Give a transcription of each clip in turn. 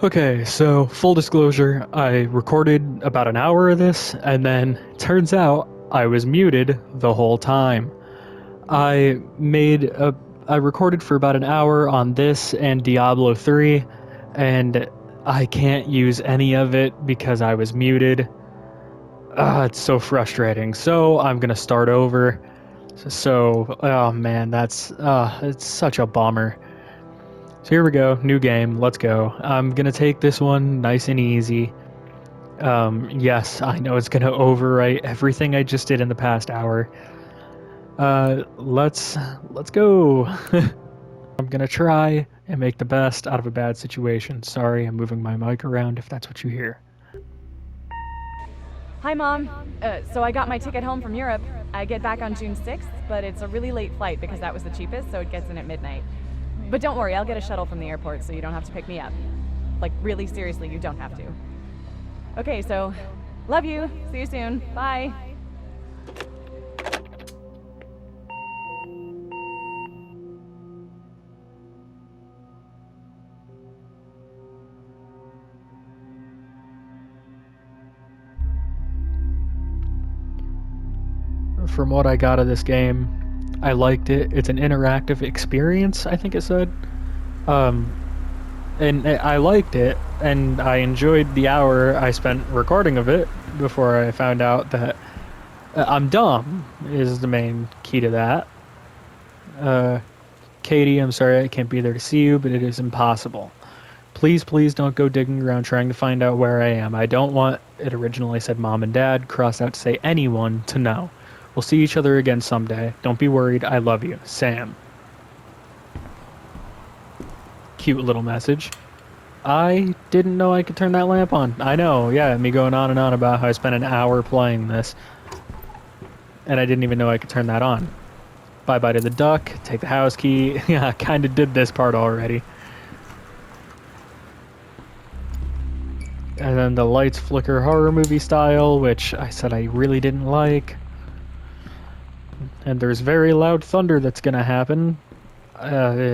Okay, so full disclosure, I recorded about an hour of this, and then turns out I was muted the whole time. I made a I recorded for about an hour on this and Diablo 3, and I can't use any of it because I was muted. It's so frustrating. So I'm gonna start over. So, oh man, it's such a bummer. So here we go, new game, let's go. I'm gonna take this one nice and easy. Yes, I know it's gonna overwrite everything I just did in the past hour. Let's go. I'm gonna try and make the best out of a bad situation. Sorry, I'm moving my mic around if that's what you hear. Hi, Mom. So I got my ticket home from Europe. I get back on June 6th, but it's a really late flight because that was the cheapest, so it gets in at midnight. But don't worry, I'll get a shuttle from the airport so you don't have to pick me up. Like, really seriously, you don't have to. Okay, so, love you. See you soon. Bye. From what I got of this game, I liked it. It's an interactive experience, I think it said. And I liked it, and I enjoyed the hour I spent recording of it before I found out that I'm dumb, is the main key to that. Katie, I'm sorry I can't be there to see you, but it is impossible. Please, please don't go digging around trying to find out where I am. I don't want, it originally said mom and dad, crossed out to say anyone, to know. We'll see each other again someday. Don't be worried. I love you. Sam. Cute little message. I didn't know I could turn that lamp on. I know, yeah, me going on and on about how I spent an hour playing this. And I didn't even know I could turn that on. Bye-bye to the duck, take the house key. Yeah, I kind of did this part already. And then the lights flicker horror movie style, which I said I really didn't like. And there's very loud thunder that's gonna happen.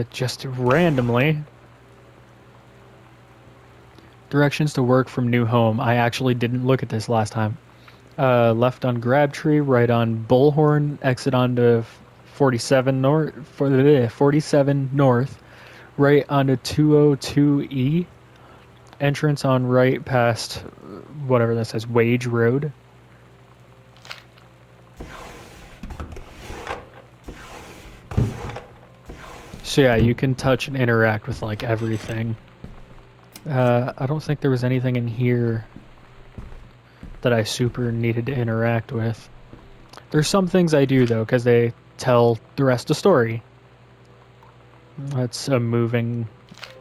Just randomly. Directions to work from new home. I actually didn't look at this last time. Left on Grabtree, right on Bullhorn, exit onto 47 north, 47 north, right onto 202E, entrance on right past whatever that says, Wage Road. So yeah, you can touch and interact with like everything. I don't think there was anything in here that I super needed to interact with. There's some things I do though, because they tell the rest of the story. That's a moving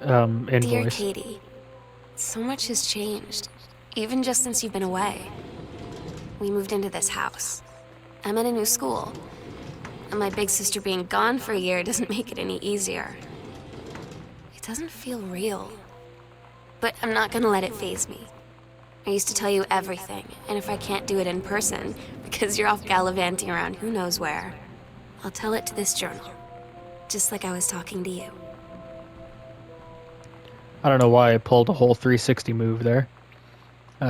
invoice. Dear Katie, so much has changed, even just since you've been away. We moved into this house. I'm at a new school, and my big sister being gone for a year doesn't make it any easier. It doesn't feel real, but I'm not gonna let it faze me. I used to tell you everything, and if I can't do it in person, because you're off gallivanting around who knows where, I'll tell it to this journal, just like I was talking to you. I don't know why I pulled a whole 360 move there.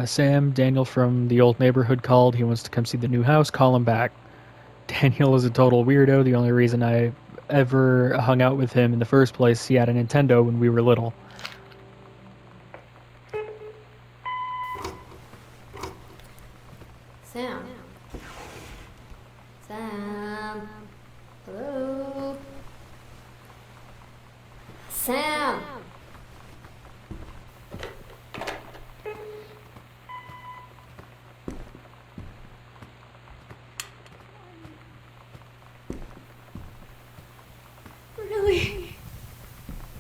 Sam, Daniel from the old neighborhood called. He wants to come see the new house. Call him back. Daniel is a total weirdo. The only reason I ever hung out with him in the first place, he had a Nintendo when we were little. Sam. Sam. Hello. Sam. Really?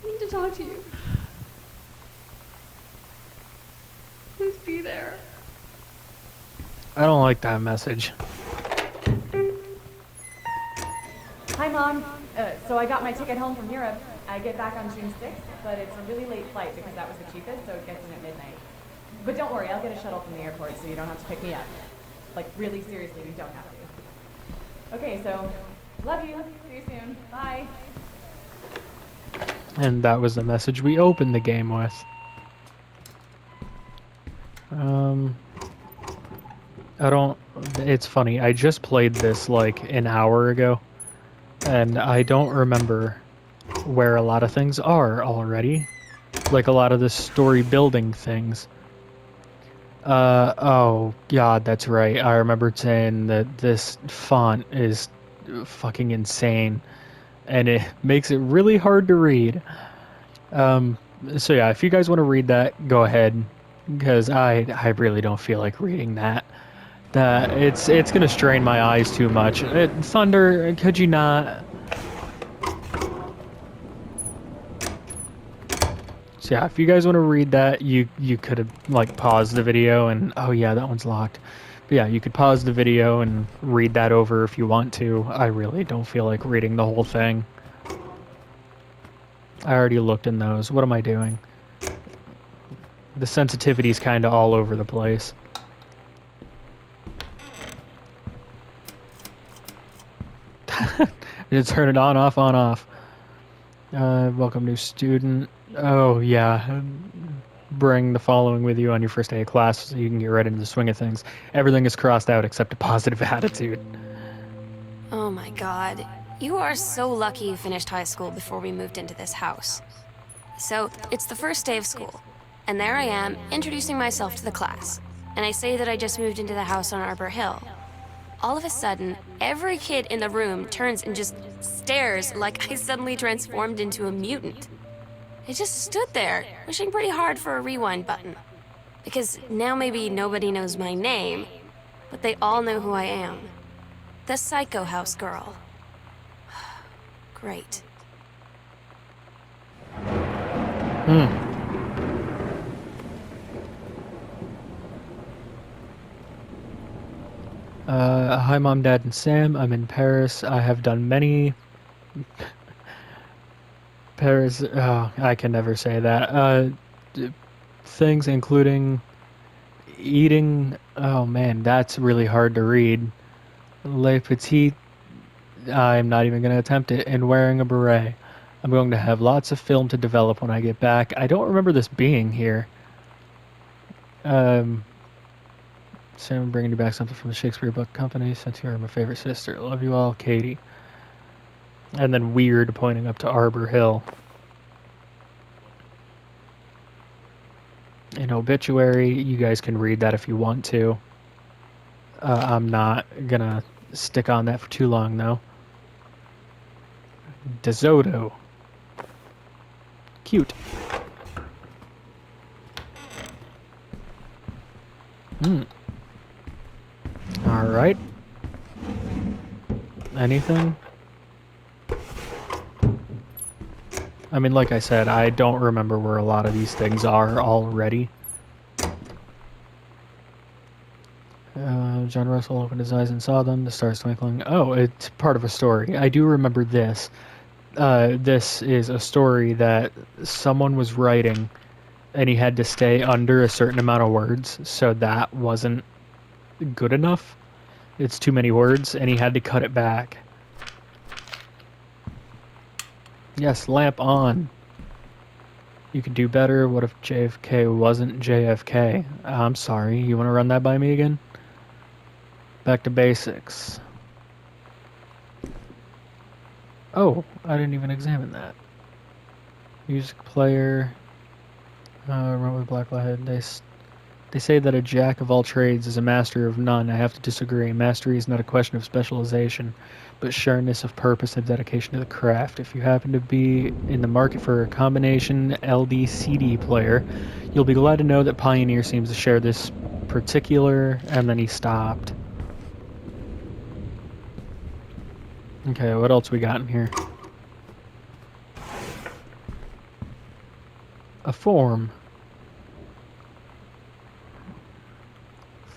I need to talk to you. Please be there. I don't like that message. Hi, Mom. So I got my ticket home from Europe. I get back on June 6th, but it's a really late flight because that was the cheapest, so it gets in at midnight. But don't worry, I'll get a shuttle from the airport so you don't have to pick me up. Like, really seriously, you don't have to. Okay, so, love you. See you soon. Bye. And that was the message we opened the game with. Um, I don't. It's funny. I just played this like an hour ago, and I don't remember where a lot of things are already. Like a lot of the story building things. Oh god, that's right. I remember saying that this font is fucking insane, and it makes it really hard to read. So yeah, if you guys want to read that, go ahead, because I really don't feel like reading that. That it's gonna strain my eyes too much. Thunder, could you not? So yeah, if you guys want to read that, you could have like paused the video and oh yeah, that one's locked. But yeah, you could pause the video and read that over if you want to. I really don't feel like reading the whole thing. I already looked in those. What am I doing? The sensitivity's kind of all over the place. Just turn it on, off, on, off. Welcome new student. Oh yeah, bring the following with you on your first day of class so you can get right into the swing of things. Everything is crossed out except a positive attitude. Oh my god. You are so lucky you finished high school before we moved into this house. So, it's the first day of school, and there I am, introducing myself to the class. And I say that I just moved into the house on Arbor Hill. All of a sudden, every kid in the room turns and just stares like I suddenly transformed into a mutant. I just stood there, wishing pretty hard for a rewind button. Because now maybe nobody knows my name, but they all know who I am. The Psycho House girl. Great. Hi Mom, Dad, and Sam. I'm in Paris. I have done many... Paris... Oh, I can never say that. Things including eating... Oh man, that's really hard to read. Le Petit... I'm not even going to attempt it. And wearing a beret. I'm going to have lots of film to develop when I get back. I don't remember this being here. Sam, I'm bringing you back something from the Shakespeare Book Company since you're my favorite sister. Love you all, Katie. And then weird pointing up to Arbor Hill. An obituary, you guys can read that if you want to. I'm not gonna stick on that for too long though. DeSoto. Cute. Alright. Anything? I mean, like I said, I don't remember where a lot of these things are already. John Russell opened his eyes and saw them, the stars twinkling. Oh, it's part of a story. I do remember this. This is a story that someone was writing, and he had to stay under a certain amount of words, so that wasn't good enough. It's too many words, and he had to cut it back. Yes, lamp on. You could do better. What if JFK wasn't JFK? I'm sorry, you want to run that by me again? Back to basics. Oh, I didn't even examine that. Music player. Run with Black Light. They say that a jack of all trades is a master of none. I have to disagree. Mastery is not a question of specialization, but sureness of purpose and dedication to the craft. If you happen to be in the market for a combination LD-CD player, you'll be glad to know that Pioneer seems to share this particular... And then he stopped. Okay, what else we got in here? A form.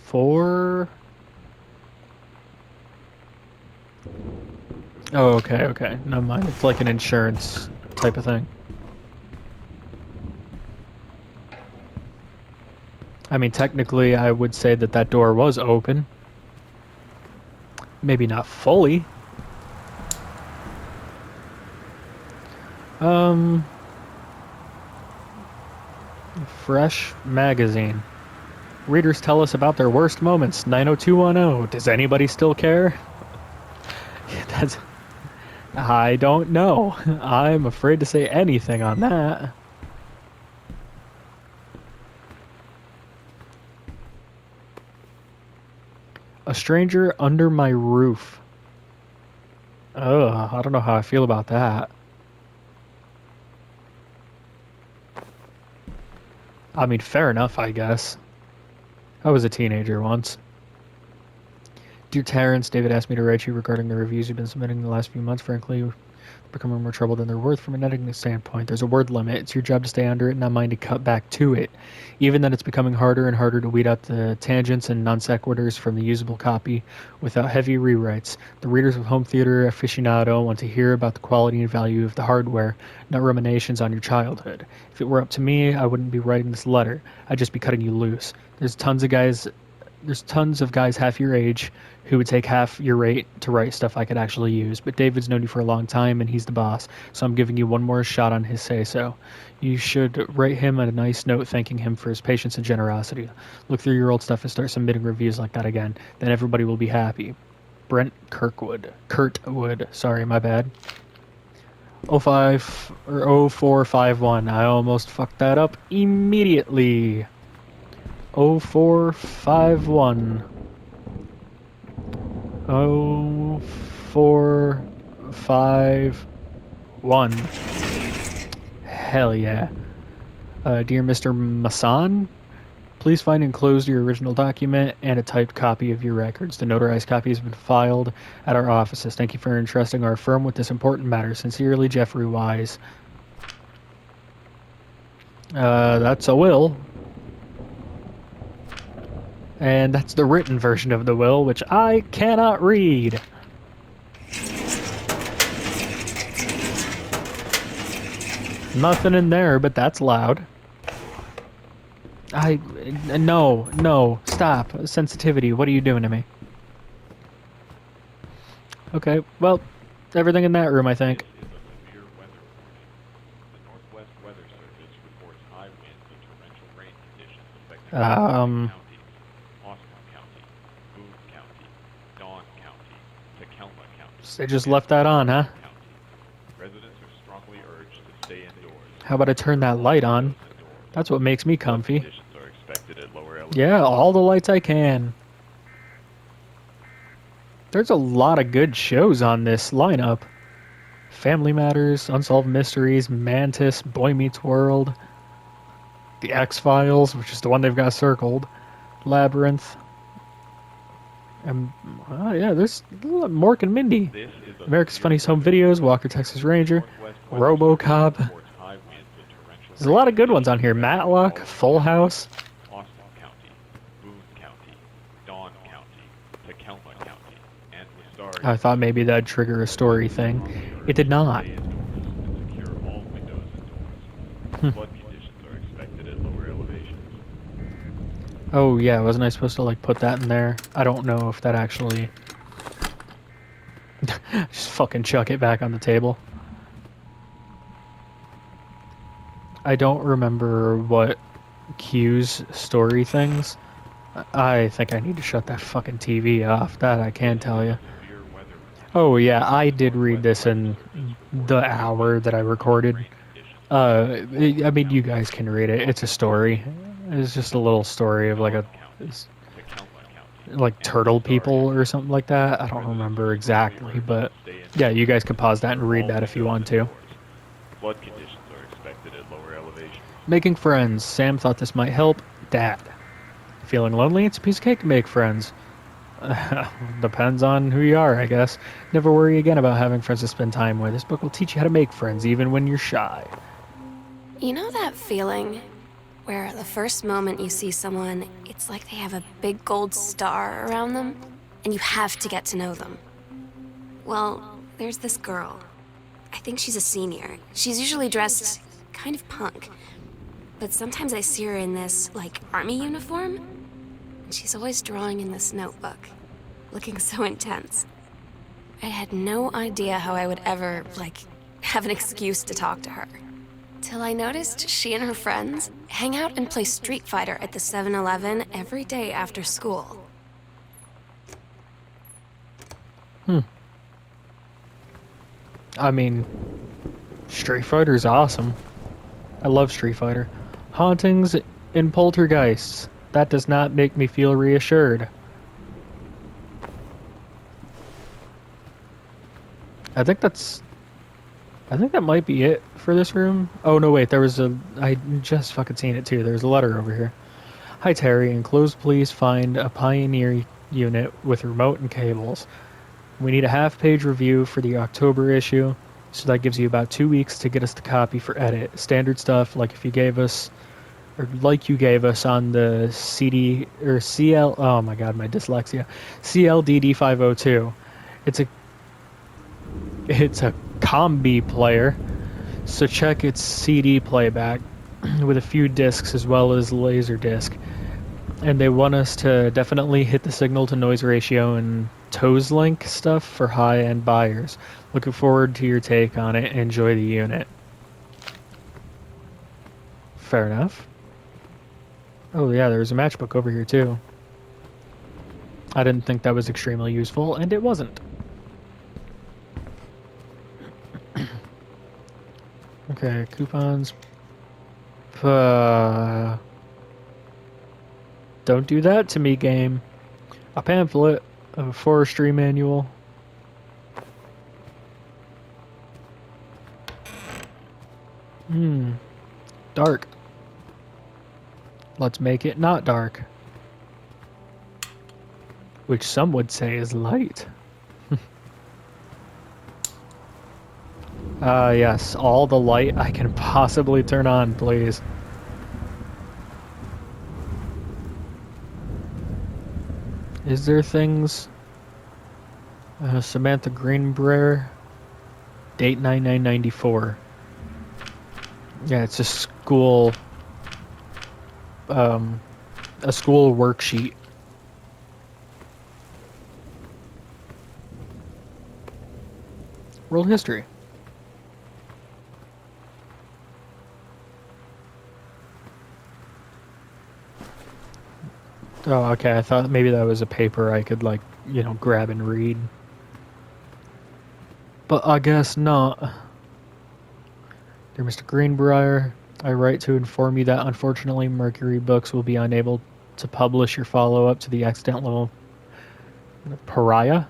For... Oh, okay. Never mind. It's like an insurance type of thing. I mean, technically, I would say that that door was open. Maybe not fully. Fresh magazine. Readers tell us about their worst moments. 90210. Does anybody still care? That's... I don't know. I'm afraid to say anything on that. A stranger under my roof. Ugh, I don't know how I feel about that. I mean, fair enough, I guess. I was a teenager once. Dear Terrence, David asked me to write you regarding the reviews you've been submitting in the last few months. Frankly, they're becoming more trouble than they're worth from an editing standpoint. There's a word limit. It's your job to stay under it, not mine to cut back to it. Even then, it's becoming harder and harder to weed out the tangents and non sequiturs from the usable copy without heavy rewrites. The readers of Home Theater Aficionado want to hear about the quality and value of the hardware, not ruminations on your childhood. If it were up to me, I wouldn't be writing this letter. I'd just be cutting you loose. There's tons of guys half your age who would take half your rate to write stuff I could actually use, but David's known you for a long time and he's the boss, so I'm giving you one more shot on his say-so. You should write him a nice note thanking him for his patience and generosity. Look through your old stuff and start submitting reviews like that again. Then everybody will be happy. Brent Kurtwood. Sorry, my bad. 0451. I almost fucked that up immediately. 0451. 0451. Hell yeah. Dear Mr. Masson, please find enclosed your original document and a typed copy of your records. The notarized copy has been filed at our offices. Thank you for entrusting our firm with this important matter. Sincerely, Jeffrey Wise. That's a will. And that's the written version of the will, which I cannot read. Nothing in there, but that's loud. No, stop. Sensitivity, what are you doing to me? Okay, well, everything in that room, I think. They just left that on, huh? How about I turn that light on? That's what makes me comfy. Yeah, all the lights I can. There's a lot of good shows on this lineup. Family Matters, Unsolved Mysteries, Mantis, Boy Meets World, The X-Files, which is the one they've got circled, Labyrinth. Yeah, there's Mork and Mindy, America's Funniest Home Videos, Walker, Texas Ranger, RoboCop. There's a lot of good ones on here. Matlock, Full House. I thought maybe that'd trigger a story thing. It did not. Oh yeah, wasn't I supposed to like put that in there? I don't know if that actually... Just fucking chuck it back on the table. I don't remember what Q's story things. I think I need to shut that fucking TV off. That I can tell you. Oh yeah, I did read this in the hour that I recorded. I mean, you guys can read it. It's a story. It's just a little story of like turtle people or something like that. I don't remember exactly, but yeah, you guys can pause that and read that if you want to. Flood conditions are expected at lower elevation. Making friends. Sam thought this might help. Dad. Feeling lonely? It's a piece of cake to make friends. Depends on who you are, I guess. Never worry again about having friends to spend time with. This book will teach you how to make friends even when you're shy. You know that feeling where the first moment you see someone, it's like they have a big gold star around them, and you have to get to know them? Well, there's this girl. I think she's a senior. She's usually dressed kind of punk, but sometimes I see her in this, like, army uniform, and she's always drawing in this notebook, looking so intense. I had no idea how I would ever, like, have an excuse to talk to her. Till I noticed she and her friends hang out and play Street Fighter at the 7-Eleven every day after school. I mean, Street Fighter's awesome. I love Street Fighter. Hauntings and poltergeists. That does not make me feel reassured. I think that might be it for this room. Oh no, wait, I just fucking seen it too. There's a letter over here. Hi Terry, enclosed please find a Pioneer unit with remote and cables. We need a half-page review for the October issue, so that gives you about 2 weeks to get us the copy for edit. Standard stuff, like you gave us on the CD or CL. Oh my god, my dyslexia. CLDD 502. It's a combi player, so check its CD playback with a few discs as well as Laserdisc. And they want us to definitely hit the signal to noise ratio and Toslink stuff for high-end buyers. Looking forward to your take on it. Enjoy the unit. Fair enough. Oh yeah, there's a matchbook over here too. I didn't think that was extremely useful, and it wasn't. Okay, coupons. Don't do that to me, game. A pamphlet, a forestry manual. Dark. Let's make it not dark. Which some would say is light. Yes, all the light I can possibly turn on, please. Is there things? Samantha Greenbrier, date 9/9/94. Yeah, it's a school worksheet. World history. Oh, okay. I thought maybe that was a paper I could, like, grab and read. But I guess not. Dear Mr. Greenbrier, I write to inform you that unfortunately Mercury Books will be unable to publish your follow-up to the Accidental Pariah.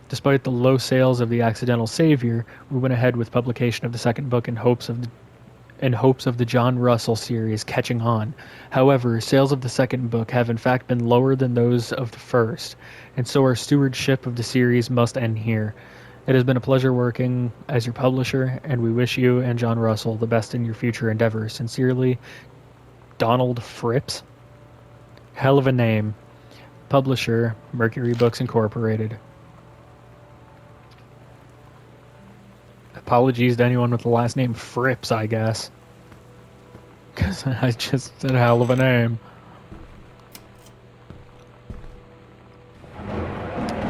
Despite the low sales of The Accidental Savior, we went ahead with publication of the second book in hopes of the John Russell series catching on. However, sales of the second book have in fact been lower than those of the first, and so our stewardship of the series must end here. It has been a pleasure working as your publisher, and we wish you and John Russell the best in your future endeavors. Sincerely, Donald Fripps. Hell of a name. Publisher, Mercury Books Incorporated. Apologies to anyone with the last name Fripps, I guess. Because I just said hell of a name.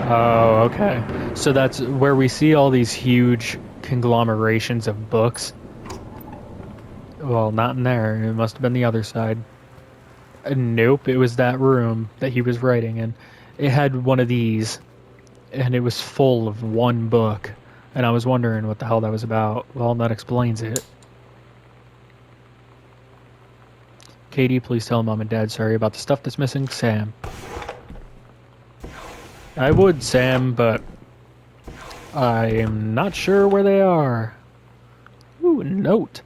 Oh, okay. So that's where we see all these huge conglomerations of books. Well, not in there. It must have been the other side. Nope, it was that room that he was writing in. It had one of these, and it was full of one book. And I was wondering what the hell that was about. Well, that explains it. Katie, please tell Mom and Dad sorry about the stuff that's missing. Sam. I would, Sam, but I am not sure where they are. Ooh, a note.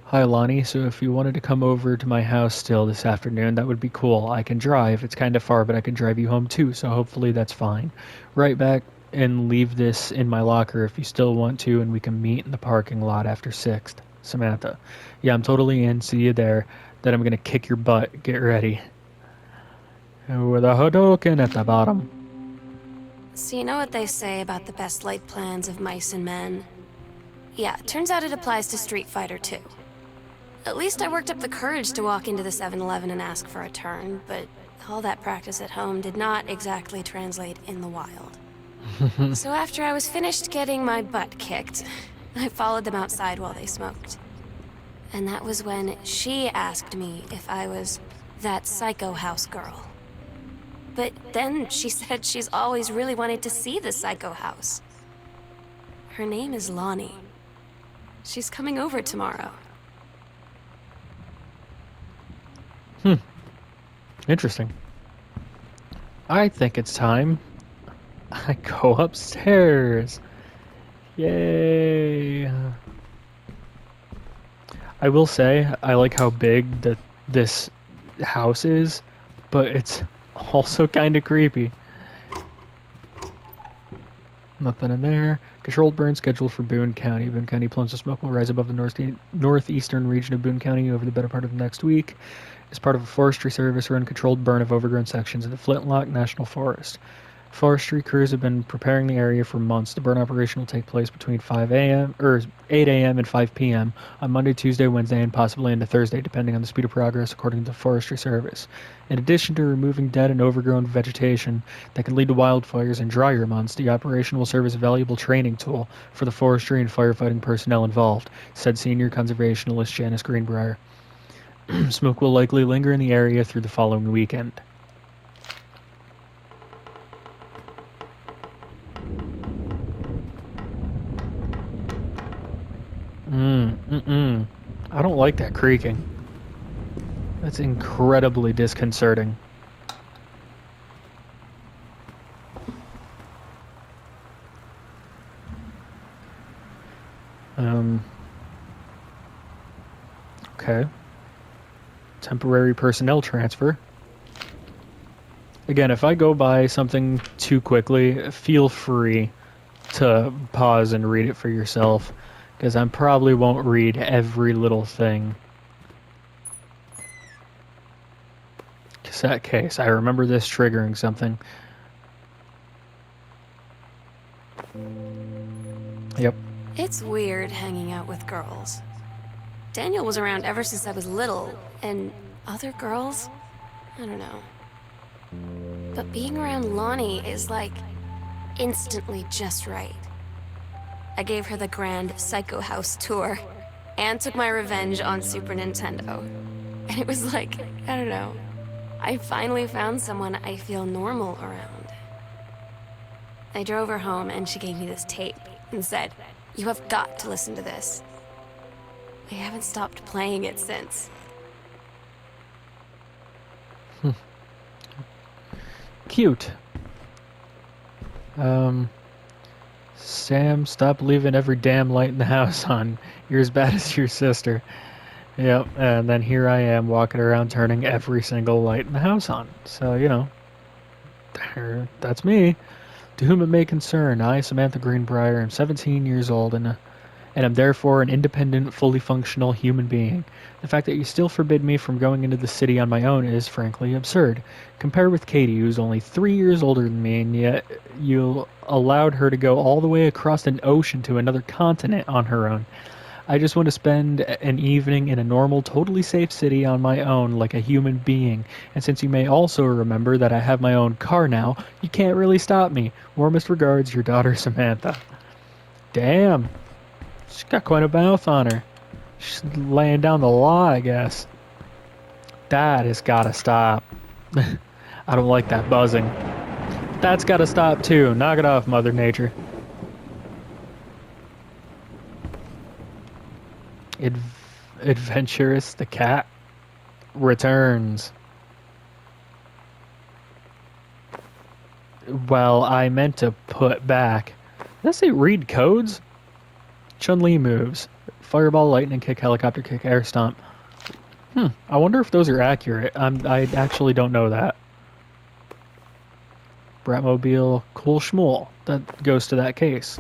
Hi, Lonnie. So if you wanted to come over to my house still this afternoon, that would be cool. I can drive. It's kind of far, but I can drive you home too, so hopefully that's fine. Right back. And leave this in my locker if you still want to, and we can meet in the parking lot after 6th. Samantha. Yeah, I'm totally in. See you there. Then I'm gonna kick your butt. Get ready. With a Hadouken at the bottom. So you know what they say about the best laid plans of mice and men? Yeah, turns out it applies to Street Fighter too. At least I worked up the courage to walk into the 7-Eleven and ask for a turn, but all that practice at home did not exactly translate in the wild. So after I was finished getting my butt kicked, I followed them outside while they smoked. And that was when she asked me if I was that Psycho House girl. But then she said she's always really wanted to see the Psycho House. Her name is Lonnie. She's coming over tomorrow. Interesting. I think it's time I go upstairs. Yay. I will say, I like how big this house is, but it's also kind of creepy. Nothing in there. Controlled burn scheduled for Boone County. Boone County plumes of smoke will rise above the northeastern region of Boone County over the better part of next week. As part of a forestry service run controlled burn of overgrown sections of the Flintlock National Forest. Forestry crews have been preparing the area for months. The burn operation will take place between 8 a.m. and 5 p.m. on Monday, Tuesday, Wednesday, and possibly into Thursday, depending on the speed of progress, according to the Forestry Service. In addition to removing dead and overgrown vegetation that could lead to wildfires in drier months, the operation will serve as a valuable training tool for the forestry and firefighting personnel involved, said senior conservationist Janice Greenbrier. Smoke will likely linger in the area through the following weekend. I don't like that creaking. That's incredibly disconcerting. Okay. Temporary personnel transfer. Again, if I go by something too quickly, feel free to pause and read it for yourself, because I probably won't read every little thing. Cassette case. I remember this triggering something. Yep. It's weird hanging out with girls. Daniel was around ever since I was little, and other girls? I don't know. But being around Lonnie is like instantly just right. I gave her the grand Psycho House tour and took my revenge on Super Nintendo. And it was like, I don't know, I finally found someone I feel normal around. I drove her home and she gave me this tape and said, "You have got to listen to this." I haven't stopped playing it since. Cute. Sam, stop leaving every damn light in the house on. You're as bad as your sister. Yep, and then here I am walking around turning every single light in the house on. So, you know, that's me. To whom it may concern, I, Samantha Greenbrier, am 17 years old and am therefore an independent, fully functional human being. The fact that you still forbid me from going into the city on my own is frankly absurd. Compare with Katie, who's only 3 years older than me, and yet you allowed her to go all the way across an ocean to another continent on her own. I just want to spend an evening in a normal, totally safe city on my own like a human being. And since you may also remember that I have my own car now, you can't really stop me. Warmest regards, your daughter Samantha. Damn. She's got quite a mouth on her. She's laying down the law, I guess. That has gotta stop. I don't like that buzzing. That's gotta stop too. Knock it off, Mother Nature. Adventurous the cat returns. Well, I meant to put back. Did I say read codes? Chun-Li moves. Fireball, lightning kick, helicopter kick, air stomp. I wonder if those are accurate. I actually don't know that. Bratmobile, cool schmool. That goes to that case.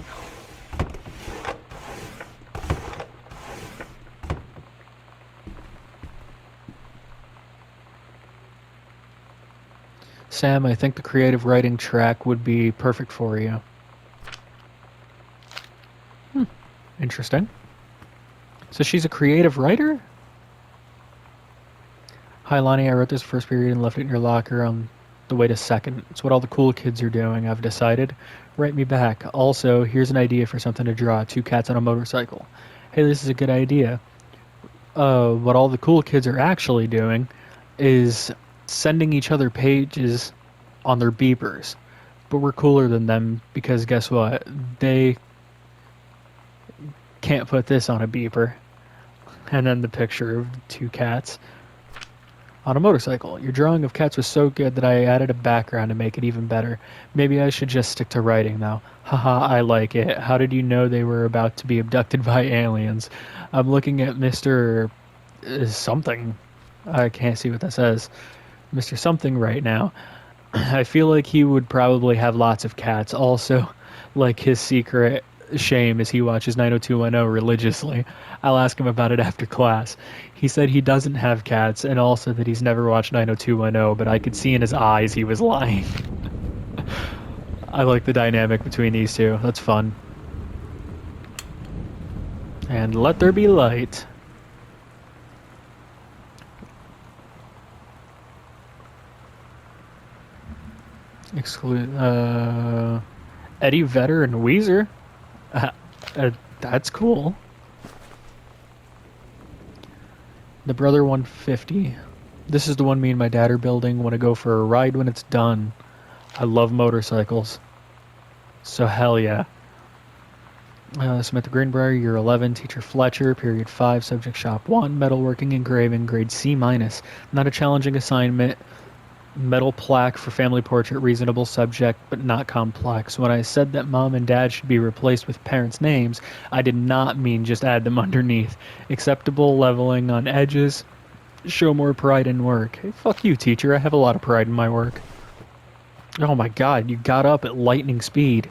Sam, I think the creative writing track would be perfect for you. Interesting. So she's a creative writer? Hi, Lonnie. I wrote this first period and left it in your locker on the way to second. It's what all the cool kids are doing, I've decided. Write me back. Also, here's an idea for something to draw. 2 cats on a motorcycle. Hey, this is a good idea. what all the cool kids are actually doing is sending each other pages on their beepers. But we're cooler than them because guess what? They can't put this on a beeper. And then the picture of two cats on a motorcycle. Your drawing of cats was so good that I added a background to make it even better. Maybe I should just stick to writing now. Haha, I like it. How did you know they were about to be abducted by aliens? I'm looking at Mr. Something. I can't see what that says. Mr. Something right now. I feel like he would probably have lots of cats. Also, like his secret shame is he watches 90210 religiously. I'll ask him about it after class. He said he doesn't have cats and also that he's never watched 90210, but I could see in his eyes he was lying. I like the dynamic between these two. That's fun. And let there be light. Exclude Eddie Vedder and Weezer. That's cool. The Brother 150. This is the one me and my dad are building. Want to go for a ride when it's done. I love motorcycles. So hell yeah. Samantha Greenbrier, year 11, teacher Fletcher, period 5, subject shop 1, metalworking engraving, grade C-. Not a challenging assignment. Metal plaque for family portrait, reasonable subject, but not complex. When I said that mom and dad should be replaced with parents' names, I did not mean just add them underneath. Acceptable leveling on edges. Show more pride in work. Hey, fuck you, teacher. I have a lot of pride in my work. Oh my god, you got up at lightning speed.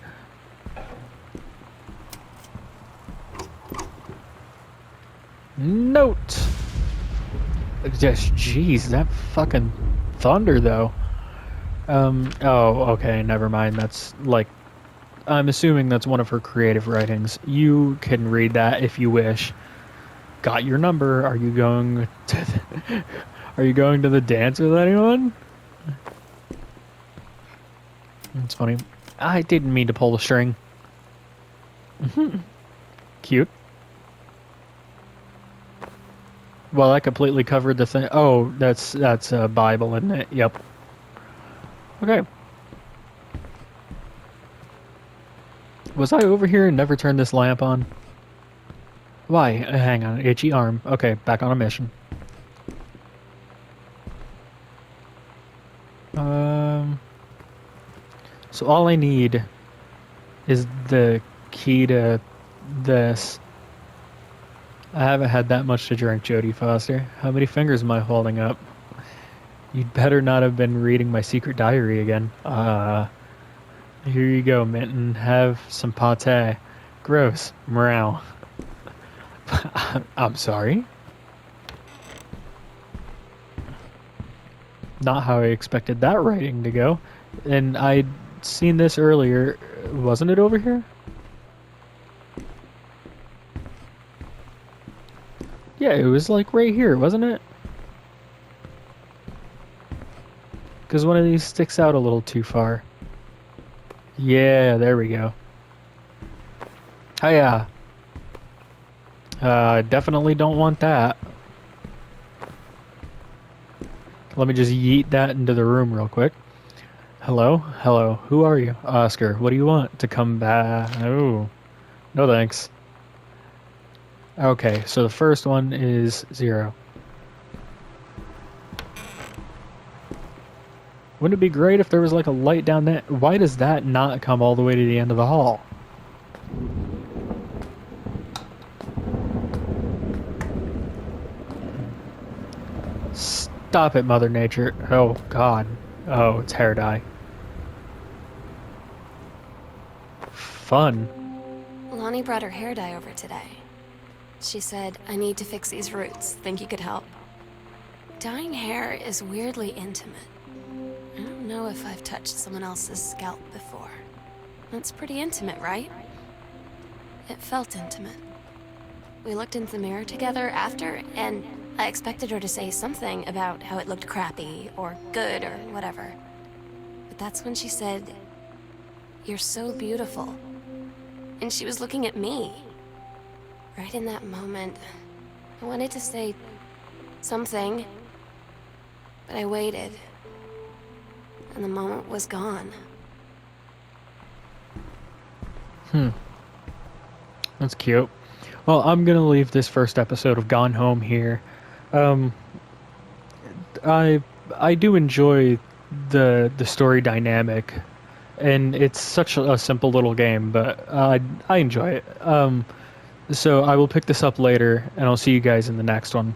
Note! Just, jeez, that fucking thunder, though. Oh, okay, never mind. That's, like, I'm assuming that's one of her creative writings. You can read that if you wish. Got your number. Are you going to are you going to the dance with anyone? That's funny. I didn't mean to pull the string. Cute. Well, that completely covered the thing. Oh, that's a Bible, isn't it? Yep. Okay. Was I over here and never turned this lamp on? Why? Hang on. Itchy arm. Okay, back on a mission. So all I need is the key to this. I haven't had that much to drink, Jodie Foster. How many fingers am I holding up? You'd better not have been reading my secret diary again. Here you go, Minton. Have some pate. Gross. Morale. I'm sorry. Not how I expected that writing to go. And I'd seen this earlier. Wasn't it over here? Yeah, it was like right here, wasn't it? Because one of these sticks out a little too far. Yeah, there we go. Oh yeah. Definitely don't want that. Let me just yeet that into the room real quick. Hello? Hello. Who are you? Oscar. What do you want? To come back? Oh. No thanks. Okay, so the first one is 0. Wouldn't it be great if there was like a light down there? Why does that not come all the way to the end of the hall? Stop it, Mother Nature. Oh, God. Oh, it's hair dye. Fun. Lonnie brought her hair dye over today. She said, I need to fix these roots. Think you could help? Dyeing hair is weirdly intimate. I don't know if I've touched someone else's scalp before. That's pretty intimate, right? It felt intimate. We looked into the mirror together after, and I expected her to say something about how it looked crappy, or good, or whatever. But that's when she said, "You're so beautiful." And she was looking at me. Right in that moment, I wanted to say something, but I waited. And the moment was gone. That's cute. Well, I'm gonna leave this first episode of Gone Home here. I do enjoy the story dynamic, and it's such a simple little game, but I enjoy it. So I will pick this up later, and I'll see you guys in the next one.